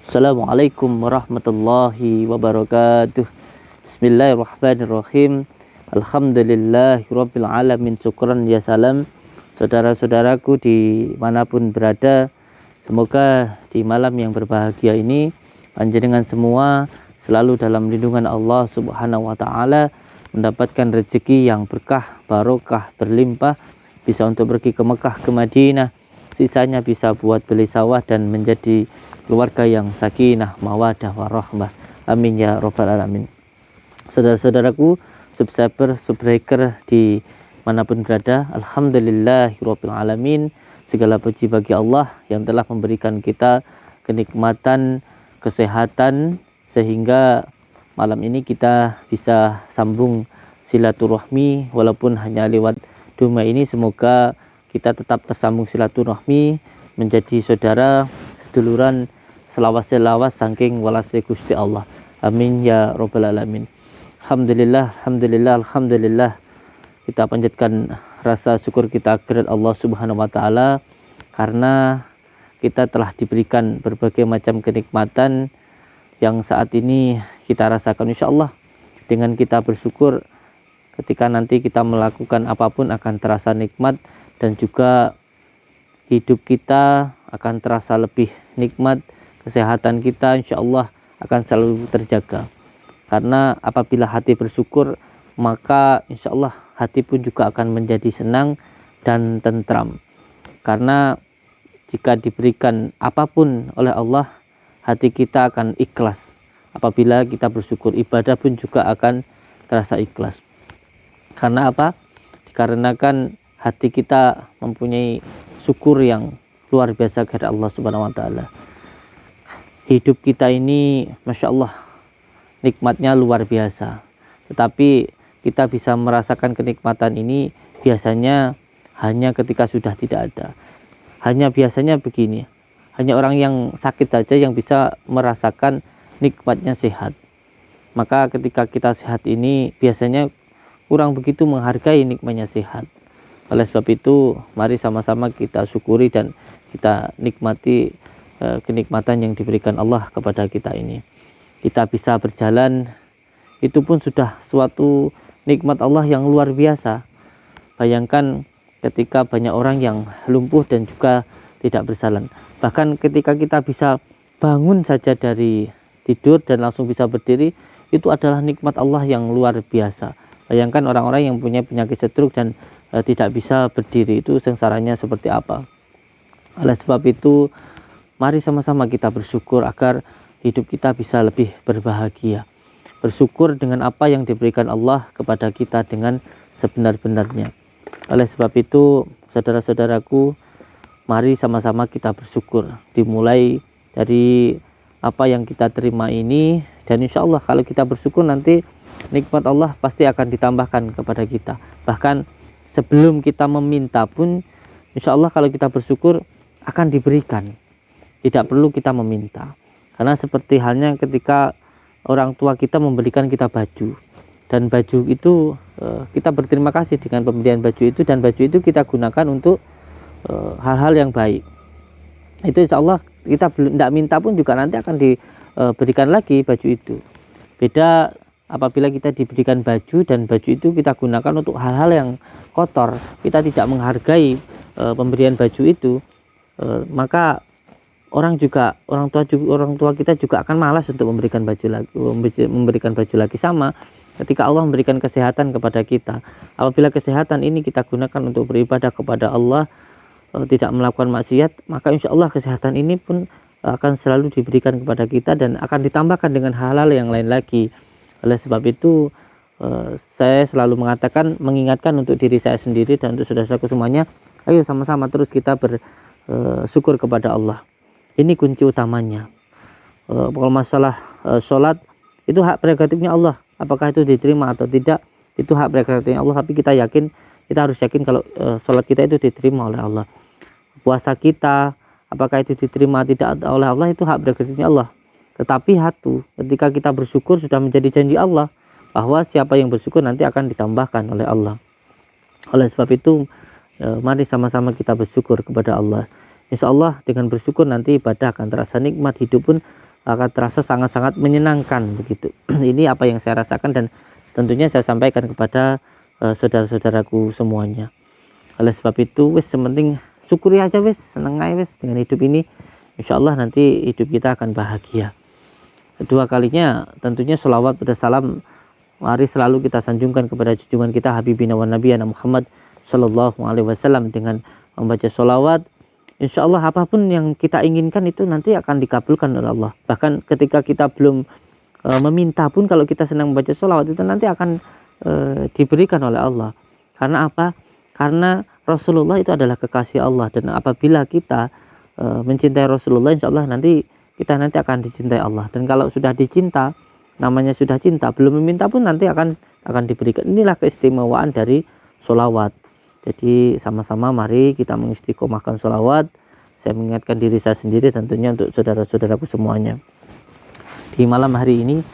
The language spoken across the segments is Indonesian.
Assalamualaikum warahmatullahi wabarakatuh. Bismillahirrahmanirrahim. Alhamdulillahirabbil alamin. Syukran ya salam. Saudara-saudaraku dimanapun berada, semoga di malam yang berbahagia ini panjenengan semua selalu dalam lindungan Allah Subhanahu wa taala, mendapatkan rezeki yang berkah, barokah, berlimpah, bisa untuk pergi ke Mekah, ke Madinah, sisanya bisa buat beli sawah dan menjadi keluarga yang sakinah, mawadah, warahmah. Amin ya rabbal alamin. Saudara-saudaraku, subscriber, subbreaker di manapun berada, alhamdulillahirabbil alamin. Segala puji bagi Allah yang telah memberikan kita kenikmatan, kesehatan, sehingga malam ini kita bisa sambung silaturahmi walaupun hanya lewat Duma ini. Semoga kita tetap tersambung silaturahmi, menjadi saudara seduluran, selawas-selawas saking walase Gusti Allah. Amin ya rabbal alamin. Alhamdulillah. Kita panjatkan rasa syukur kita kepada Allah Subhanahu wa taala karena kita telah diberikan berbagai macam kenikmatan yang saat ini kita rasakan. Insyaallah dengan kita bersyukur, ketika nanti kita melakukan apapun akan terasa nikmat, dan juga hidup kita akan terasa lebih nikmat. Kesehatan kita insyaallah akan selalu terjaga, karena apabila hati bersyukur maka insyaallah hati pun juga akan menjadi senang dan tentram. Karena jika diberikan apapun oleh Allah, hati kita akan ikhlas. Apabila kita bersyukur, ibadah pun juga akan terasa ikhlas. Karena apa? Dikarenakan hati kita mempunyai syukur yang luar biasa kepada Allah Subhanahu wa taala. Hidup kita ini Masya Allah nikmatnya luar biasa, tetapi kita bisa merasakan kenikmatan ini biasanya hanya ketika sudah tidak ada. Hanya biasanya begini, hanya orang yang sakit saja yang bisa merasakan nikmatnya sehat. Maka ketika kita sehat ini biasanya kurang begitu menghargai nikmatnya sehat. Oleh sebab itu, mari sama-sama kita syukuri dan kita nikmati kenikmatan yang diberikan Allah kepada kita ini. Kita bisa berjalan, itu pun sudah suatu nikmat Allah yang luar biasa. Bayangkan ketika banyak orang yang lumpuh dan juga tidak berjalan. Bahkan ketika kita bisa bangun saja dari tidur dan langsung bisa berdiri, itu adalah nikmat Allah yang luar biasa. Bayangkan orang-orang yang punya penyakit stroke dan tidak bisa berdiri, itu sengsaranya seperti apa. Oleh sebab itu, mari sama-sama kita bersyukur agar hidup kita bisa lebih berbahagia. Bersyukur dengan apa yang diberikan Allah kepada kita dengan sebenar-benarnya. Oleh sebab itu, saudara-saudaraku, mari sama-sama kita bersyukur. Dimulai dari apa yang kita terima ini, dan insya Allah kalau kita bersyukur nanti nikmat Allah pasti akan ditambahkan kepada kita. Bahkan sebelum kita meminta pun, insya Allah kalau kita bersyukur akan diberikan. Tidak perlu kita meminta. Karena seperti halnya ketika orang tua kita memberikan kita baju, dan baju itu kita berterima kasih dengan pemberian baju itu, dan baju itu kita gunakan untuk hal-hal yang baik. Itu insya Allah kita tidak minta pun juga nanti akan diberikan lagi baju itu. Beda apabila kita diberikan baju dan baju itu kita gunakan untuk hal-hal yang kotor, kita tidak menghargai pemberian baju itu, maka orang tua kita juga akan malas untuk memberikan baju lagi. Sama ketika Allah memberikan kesehatan kepada kita, apabila kesehatan ini kita gunakan untuk beribadah kepada Allah, tidak melakukan maksiat, maka insya Allah kesehatan ini pun akan selalu diberikan kepada kita dan akan ditambahkan dengan hal-hal yang lain lagi. Oleh sebab itu, saya selalu mengingatkan untuk diri saya sendiri dan untuk saudara-saudaraku semuanya, ayo sama-sama terus kita bersyukur kepada Allah. Ini kunci utamanya. Kalau masalah sholat, itu hak prerogatifnya Allah. Apakah itu diterima atau tidak, itu hak prerogatifnya Allah. Tapi kita harus yakin kalau sholat kita itu diterima oleh Allah. Puasa kita, apakah itu diterima tidak oleh Allah, itu hak prerogatifnya Allah. Tetapi ketika kita bersyukur sudah menjadi janji Allah, bahwa siapa yang bersyukur nanti akan ditambahkan oleh Allah. Oleh sebab itu, mari sama-sama kita bersyukur kepada Allah. Insya Allah dengan bersyukur nanti ibadah akan terasa nikmat, hidup pun akan terasa sangat-sangat menyenangkan begitu. Ini apa yang saya rasakan dan tentunya saya sampaikan kepada saudara-saudaraku semuanya. Oleh sebab itu wis sementing syukuri aja wis, seneng aja wis dengan hidup ini. Insya Allah nanti hidup kita akan bahagia. Kedua kalinya tentunya sholawat pada salam mari selalu kita sanjungkan kepada junjungan kita Habibina wa Nabiyana Muhammad Sallallahu Alaihi Wasallam dengan membaca sholawat. Insya Allah apapun yang kita inginkan itu nanti akan dikabulkan oleh Allah. Bahkan ketika kita belum meminta pun kalau kita senang membaca sholawat itu nanti akan diberikan oleh Allah. Karena apa? Karena Rasulullah itu adalah kekasih Allah, dan apabila kita mencintai Rasulullah, insya Allah nanti kita akan dicintai Allah. Dan kalau sudah dicinta, namanya sudah cinta, belum meminta pun nanti akan diberikan. Inilah keistimewaan dari sholawat. Jadi sama-sama mari kita mengistiqomahkan sholawat. Saya mengingatkan diri saya sendiri, tentunya untuk saudara-saudaraku semuanya. Di malam hari ini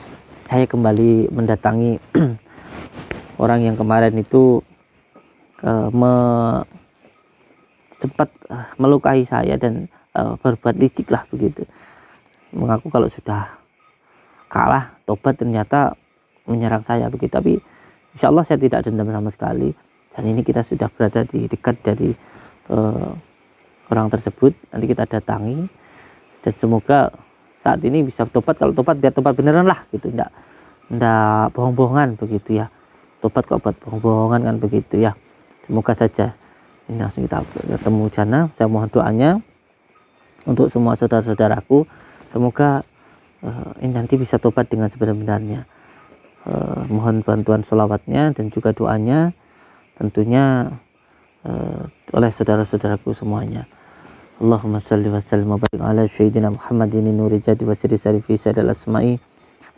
saya kembali mendatangi orang yang kemarin itu sempat melukai saya dan berbuat licik lah begitu. Mengaku kalau sudah kalah tobat ternyata menyerang saya begitu. Tapi insya Allah saya tidak dendam sama sekali. Dan ini kita sudah berada di dekat dari orang tersebut. Nanti kita datangi dan semoga saat ini bisa tobat. Kalau tobat biar tobat beneran lah gitu, enggak bohong-bohongan begitu ya. Tobat kok buat bohong-bohongan kan begitu ya. Semoga saja ini langsung kita ketemu jana. Saya mohon doanya untuk semua saudara-saudaraku, semoga ini nanti bisa tobat dengan sebenar-benarnya. Mohon bantuan sholawatnya dan juga doanya tentunya oleh saudara-saudaraku semuanya. Allahumma salli wa sallim wa barik ala sayyidina Muhammadin nuri jadi wa sirri sarifi sadal asma'i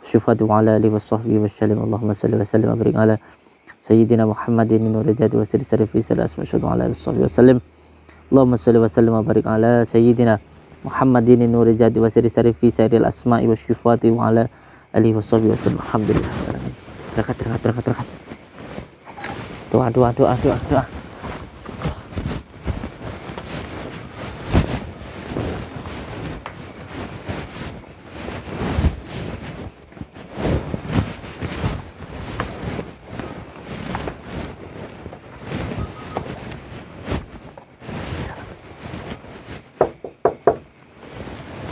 syufati wa ala alihi wa sahbihi wa sallim. Allahumma salli wa sallim wa barik ala sayyidina Muhammadin nuri jadi wa sirri sarifi sadal asma'i syufati wa ala alihi wa sahbihi wa sallim. Allahumma salli wa sallim wa barik ala sayyidina Muhammadin nuri jadi wa sirri sarifi sadal asma'i wa syufati wa ala alihi wa sahbihi wa sallim. Alhamdulillah. Berangkat. Doa.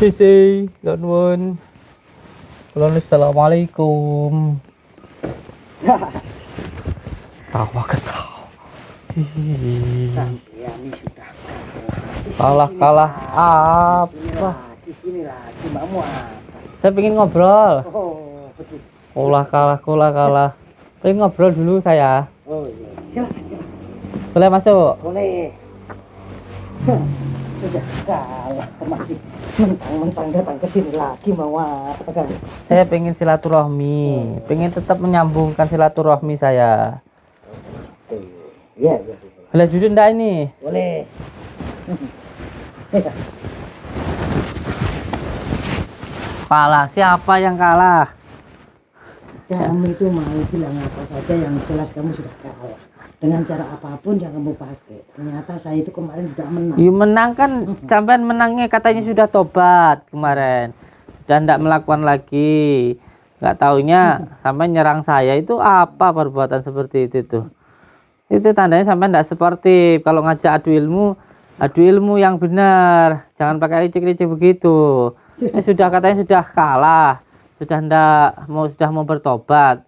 Sisi, Lonwon. Assalamualaikum. Tawa ketawa. Sampai ini sudah Kalah apa? Di sini lagi mau apa? Saya pengen ngobrol. Oh, betul. Kalah. Pengen ngobrol dulu saya. Oh iya. Silakan. Boleh masuk? Boleh. Sudah kalah, masih mentang-mentang datang ke sini lagi mau apa kamu? Saya pengen silaturahmi, pengen tetap menyambungkan silaturahmi saya. Iya. Boleh jujur enggak ini? Boleh. Kalah, siapa yang kalah? Kamu itu mau bilang apa saja yang jelas kamu sudah kalah. Dengan cara apapun yang kamu pakai. Ternyata saya itu kemarin sudah menang. Ya menang kan, sampean menangnya katanya sudah tobat kemarin. Dan enggak melakukan lagi. Enggak taunya sampai nyerang saya, itu apa perbuatan seperti itu tuh? Itu tandanya sampai enggak sportif. Kalau ngajak adu ilmu yang benar. Jangan pakai licik-licik begitu. Sudah katanya sudah kalah, sudah mau bertobat.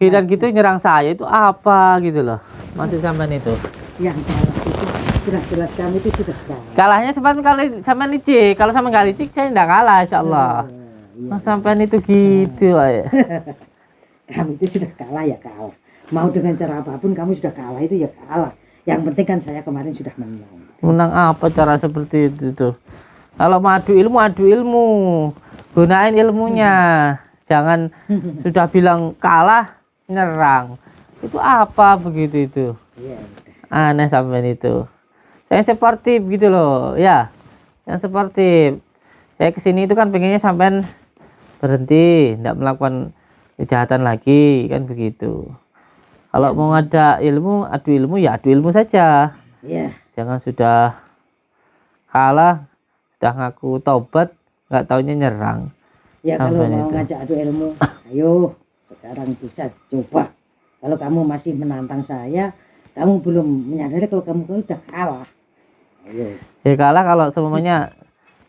Dan gitu nyerang saya itu apa gitu loh. Maksud sampean itu. Yang kalah itu sudah jelas kamu itu sudah kalah. Kalahnya sampean licik. Kalau sampean enggak licik saya enggak kalah insyaallah. Iya. Sampean itu gitu aja. Kamu itu sudah kalah ya kalah. Mau dengan cara apapun kamu sudah kalah itu ya kalah. Yang penting kan saya kemarin sudah menang. Menang apa cara seperti itu tuh? Kalau mau adu ilmu, gunain ilmunya. Jangan sudah bilang kalah nyerang. Itu apa begitu itu? Iya. Aneh sampean itu. Saya sportif gitu loh, ya. Yang sportif. Saya kesini itu kan pengennya sampean berhenti, tidak melakukan kejahatan lagi, kan begitu. Kalau mau ada ilmu, adu ilmu ya adu ilmu saja. Iya. Jangan sudah kalah, sudah ngaku taubat, nggak taunya nyerang. Ya kalau Sampai mau itu. ngajak adu ilmu, ayo sekarang bisa coba. Kalau kamu masih menantang saya, kamu belum menyadari kalau kamu udah kalah. Ayo. Ya kalah kalau semuanya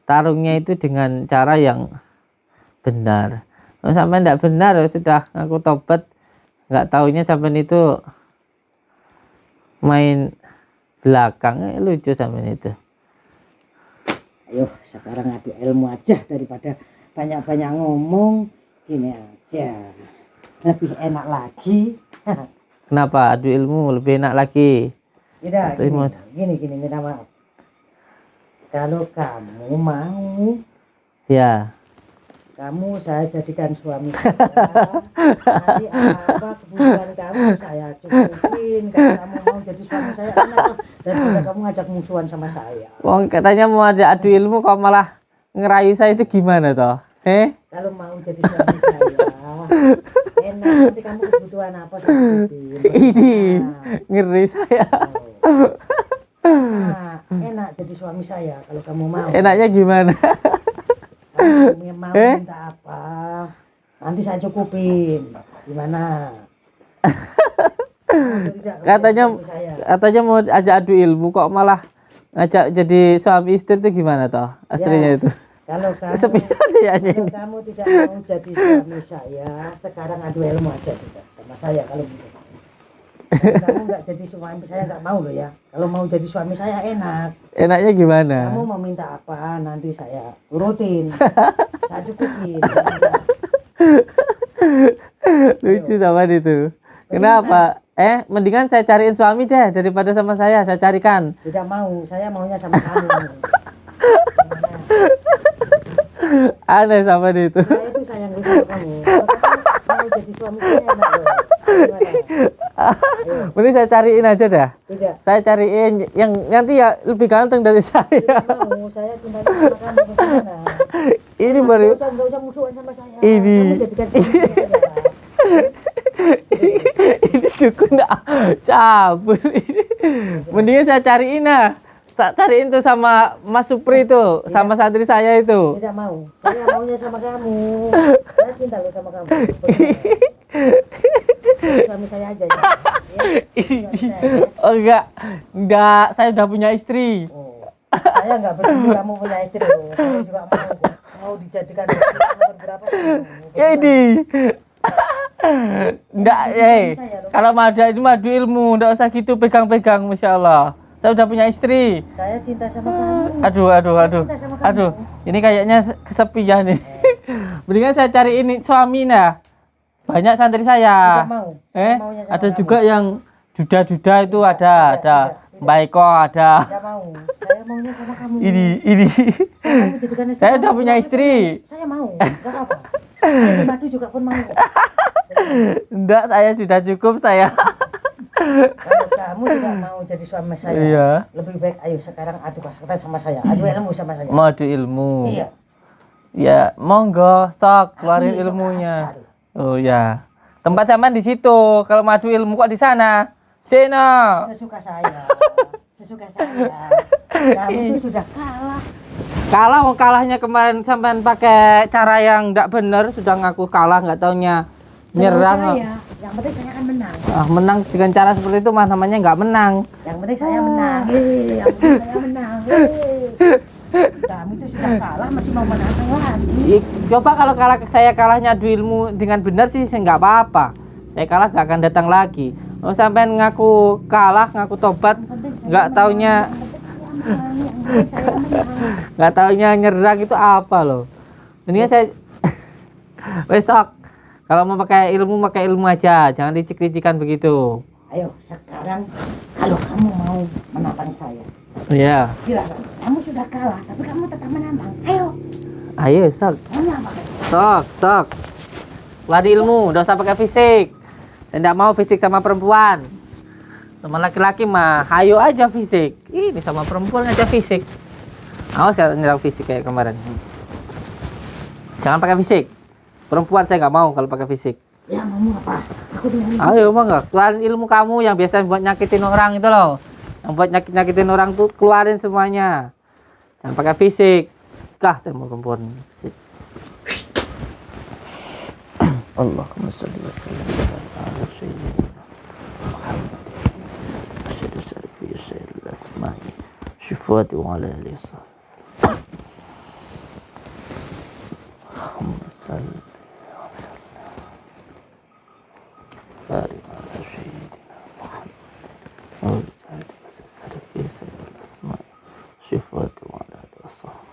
tarungnya itu dengan cara yang benar. Kalau sampai tidak benar ya sudah aku tobat. Nggak taunya sampai itu main belakang, lucu sampai itu. Ayo sekarang adu ilmu aja daripada banyak-banyak ngomong. Gini aja lebih enak lagi. Kenapa adu ilmu lebih enak lagi? Tidak, Terima. gini minta maaf. Kalau kamu mau, Ya, kamu saya jadikan suami saya. Nanti apa kebutuhan kamu saya cukupin. Kalau kamu mau jadi suami saya, enak. Daripada kamu ngajak musuhan sama saya. wong katanya mau ada adu ilmu kok malah ngerayu saya, itu gimana toh? Kalau mau jadi suami saya, enak. Nanti kamu kebutuhan apa saya cukupin. Ini ngeri saya. Nah, enak jadi suami saya kalau kamu mau. Enaknya gimana? Kamu mau minta apa? Nanti saya cukupin. Gimana? Katanya mau ajak adu ilmu kok malah ngajak jadi suami istri, itu gimana toh aslinya itu? Kalau kamu, Kalau kamu tidak mau jadi suami saya, sekarang adu ilmu aja juga sama saya kalau gitu. Kalau kamu nggak jadi suami saya nggak mau loh ya. Kalau mau jadi suami saya enak. Enaknya gimana? Kamu mau minta apa nanti saya turutin, saya cukupin. Lucu sama itu. Kenapa? Mendingan saya cariin suami deh daripada sama saya carikan. Tidak mau, saya maunya sama kamu. Aneh sama itu. Saya itu sayang sama kamu. Kalau kamu mau jadi suami saya enak loh. Mending saya cariin aja dah. Tidak. Saya cariin yang nanti ya lebih ganteng dari saya. Tidak mau, saya cinta sama kamu bagaimana? Ini baru Nggak usah musuhan sama saya. Ini. Kamu jadikan suami saya aja. ini dukun enggak cabul ini. Mendingan saya cariin lah. Tak cariin tuh sama Mas Supri itu, sama santri saya itu. Tidak mau, saya maunya sama kamu. Saya cinta loh sama kamu. Suami saya aja ya. Oh enggak, saya udah punya istri. Oh, saya nggak peduli kamu punya istri loh. Saya juga mau dijadikan istri nomor berapa? Ini. Enggak, kalau madu ilmu, enggak usah gitu pegang-pegang, Masya Allah. Saya udah punya istri. Saya cinta sama kamu. Aduh. Cinta sama kamu. Aduh, ini kayaknya kesepian nih. Mendingan saya cari ini suami nah. Banyak santri saya. Tidak mau. Saya maunya sama Ada kamu. juga yang duda-duda itu ada. tidak. Mbak Eko ada. Tidak mau. Saya maunya sama kamu. Ini. Kamu jadikan istri Saya kamu. udah punya istri. Saya mau. Enggak apa-apa. Saya madu juga pun mau. Enggak, saya sudah cukup saya. Kalau kamu tidak mau jadi suami saya, Iya. lebih baik ayo sekarang adu kasih sama saya, adu ilmu sama saya. Madu ilmu. Iya. Ya, monggo, sok keluarin Aku sok ilmunya. kasar. Oh ya. Tempat zaman di situ. Kalau madu ilmu kok di sana? Sino. Sesuka saya. Sesuka saya. Kamu itu sudah kalah. Mau kalahnya kemarin sampean pakai cara yang enggak benar, sudah ngaku kalah, enggak taunya nyerang. Saya. Yang penting saya akan menang. Menang dengan cara seperti itu mah namanya enggak menang. Yang penting saya menang. Yang penting saya menang. Kamu itu sudah kalah masih mau menang lagi. Coba kalau saya kalahnya adu ilmu dengan benar sih saya enggak apa-apa. Saya kalah enggak akan datang lagi. Oh sampean ngaku kalah, ngaku tobat, enggak taunya nggak taunya nyerang itu apa loh. Ini saya besok kalau mau pakai ilmu aja, jangan licik-licikan begitu. Ayo sekarang kalau kamu mau menantang saya, Iya. silakan. Kamu sudah kalah tapi kamu tetap menantang. Ayo sok. Kamu apa? Sok. Lari ilmu, udah usah pakai fisik. Dan enggak mau fisik sama perempuan. Sama laki-laki mah, ayo aja fisik. Ini sama perempuan aja fisik. Awas kalau nyerang fisik kayak kemarin. Jangan pakai fisik. Perempuan saya nggak mau kalau pakai fisik. Ya mau apa? Aku dengerin. Ayo mau nggak? Keluarin ilmu kamu yang biasa buat nyakitin orang itu loh. Yang buat nyakitin orang tuh keluarin semuanya. Jangan pakai fisik. Kah sama perempuan sih. Allahumma shalli wa sallim ala sayyidina Muhammad asyhadu syarfi sayyidil asma'i syifati wa ala alihi Allahumma shalli wa sallim barik ala sayyidina Muhammad asyhadu syarfi sayyidil asma'i syifati wa ala alihi wasallam.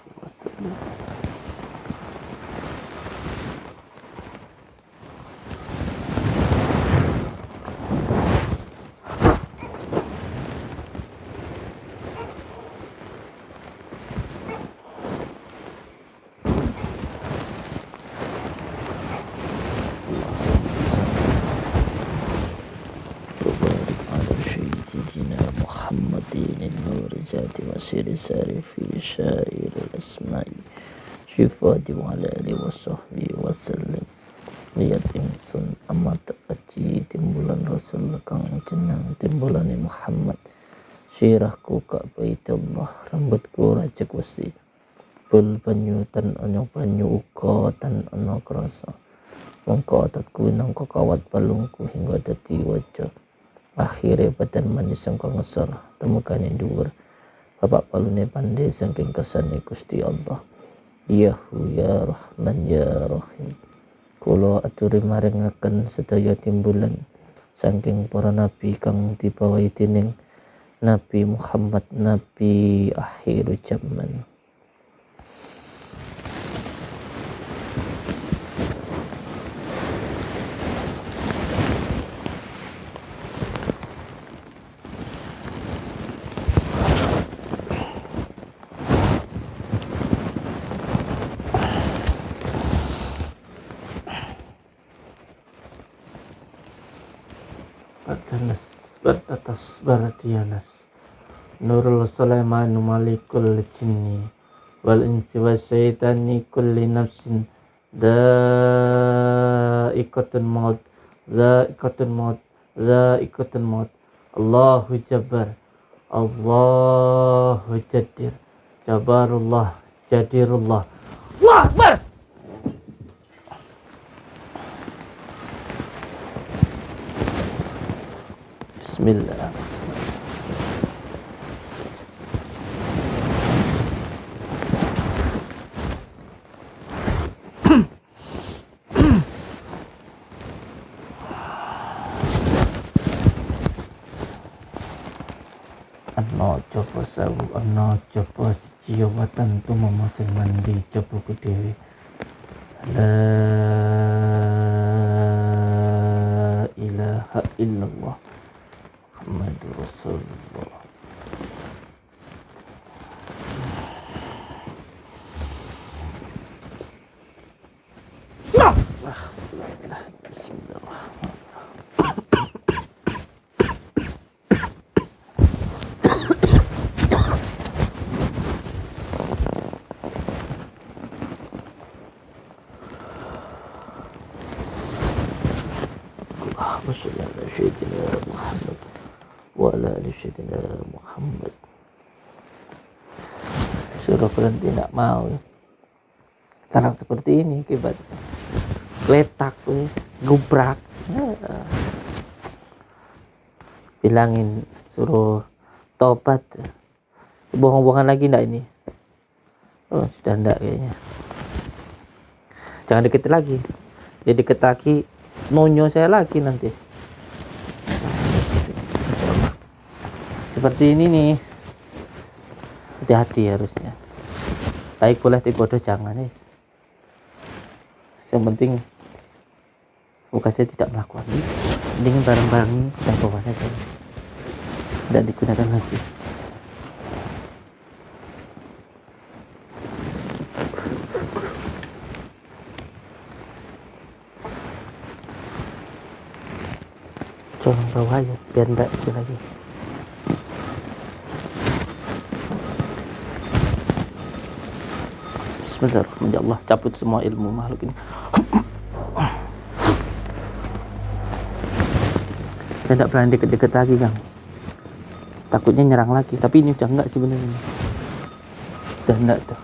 Masiri sari fi syair al-asma'i syifati wa ala alihi wa sahbihi wa sallam. Lihat ingsun amat aji timbulan Rasul kang jeneng timbulane Muhammad. Sirahku ka baitullah, rambutku rajek wesi. Bul banyu tan ana banyu uga tan ana krasa. Mongko otatku nangka kawat balungku hingga dadi wajah. Akhire badan manis sangka ngesor temukane dhuwur. Bapak palune pandai saking kesane Gusti Allah. Yahu ya Rahman ya Rahim. Kula aturi maringaken sedaya timbulan saking para nabi kang dibawahi dening Nabi Muhammad, nabi akhir zaman. Atas baradianas Nurul Sulaiman malikul jinni wal insi wasyaitani kulli nafsin dha'iqatun maut Allahu Jabbar Allahu Jaddir Jabarullah Jadirullah Allahu Akbar. Bismillah. Ano coba sawu, ano coba sejawatan tu memasak mandi coba ku dewi. La ilaha illallah Muhammadur Rasulullah. Bismillahirrahmanirrahim. Allahumma shalli ala sayyidina Muhammad wa ala ali sayyidina Muhammad. Suruh berhenti tidak mau. Sekarang seperti ini akibat letak wis gubrak. Bilangin suruh tobat. Bohong-bohongan lagi enggak ini? Oh, sudah enggak kayaknya. Jangan deket lagi. Dia deket lagi nonyo saya lagi nanti. Seperti ini nih. Hati-hati harusnya. Baik boleh tapi bodoh jangan nih. Yang penting muka saya tidak melakukan ini. Mending barang-barang ini kita bawa saja. Tidak digunakan lagi. Tolong bawa aja biar tidak itu lagi. Bismillahirrahmanirrahim. Ya Allah, cabut semua ilmu makhluk ini. Saya tidak berani deket-deket lagi, Kang. Takutnya nyerang lagi. Tapi ini udah enggak sebenarnya. Udah enggak tuh.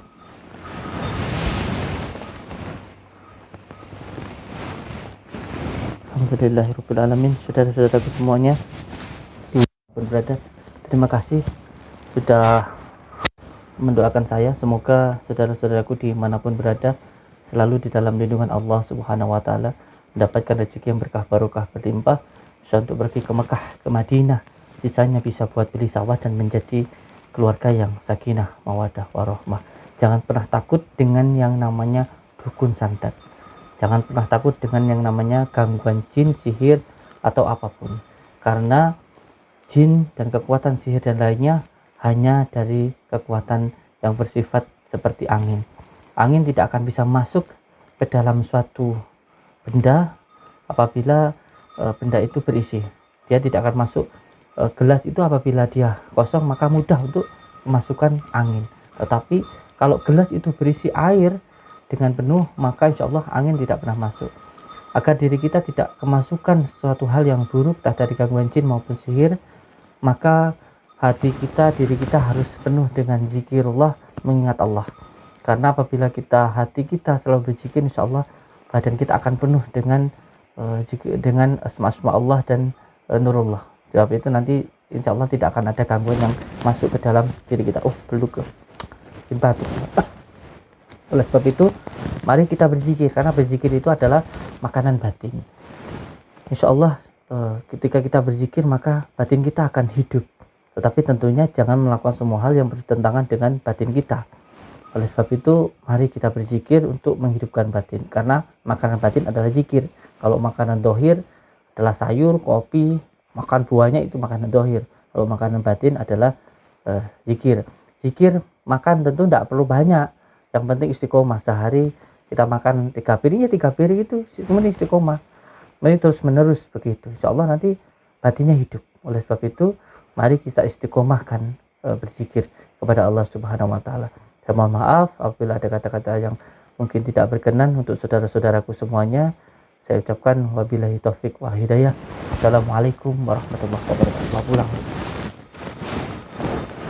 Alhamdulillahirabbil alamin. Saudara-saudaraku semuanya dimanapun berada, terima kasih sudah mendoakan saya. Semoga saudara-saudaraku dimanapun berada selalu di dalam lindungan Allah Subhanahu wa taala, mendapatkan rezeki yang berkah barokah berlimpah, bisa untuk pergi ke Mekah, ke Madinah, sisanya bisa buat beli sawah dan menjadi keluarga yang sakinah, mawadah, warahmah. Jangan pernah takut dengan yang namanya dukun santet. Jangan pernah takut dengan yang namanya gangguan jin, sihir, atau apapun. Karena jin dan kekuatan sihir dan lainnya hanya dari kekuatan yang bersifat seperti angin. Angin tidak akan bisa masuk ke dalam suatu benda apabila benda itu berisi. Dia tidak akan masuk. Gelas itu apabila dia kosong maka mudah untuk memasukkan angin. Tetapi kalau gelas itu berisi air dengan penuh, maka insya Allah angin tidak pernah masuk. Agar diri kita tidak kemasukan suatu hal yang buruk, entah dari gangguan jin maupun sihir, maka hati kita, diri kita harus penuh dengan zikirullah, mengingat Allah. Karena apabila hati kita selalu berzikir, insya Allah badan kita akan penuh dengan dengan asma-asma Allah dan nurullah. Sebab itu nanti insya Allah tidak akan ada gangguan yang masuk ke dalam diri kita. Belum batuk. Oleh sebab itu, mari kita berzikir, karena berzikir itu adalah makanan batin. Insya Allah ketika kita berzikir maka batin kita akan hidup. Tetapi tentunya jangan melakukan semua hal yang bertentangan dengan batin kita. Oleh sebab itu, mari kita berzikir untuk menghidupkan batin. Karena makanan batin adalah zikir. Kalau makanan dohir adalah sayur, kopi, makan buahnya itu makanan dohir. Kalau makanan batin adalah zikir. Zikir makan tentu tidak perlu banyak. Yang penting istiqomah. Sehari kita makan 3 piring, ya 3 piring itu kemudian istiqomah. Ini terus menerus begitu. Insya Allah nanti batinnya hidup. Oleh sebab itu, mari kita istiqomahkan berzikir kepada Allah Subhanahu wa taala. Saya mohon maaf apabila ada kata-kata yang mungkin tidak berkenan untuk saudara-saudaraku semuanya. Saya ucapkan wabillahi taufik wal hidayah. Assalamualaikum warahmatullahi wabarakatuh. Pulang.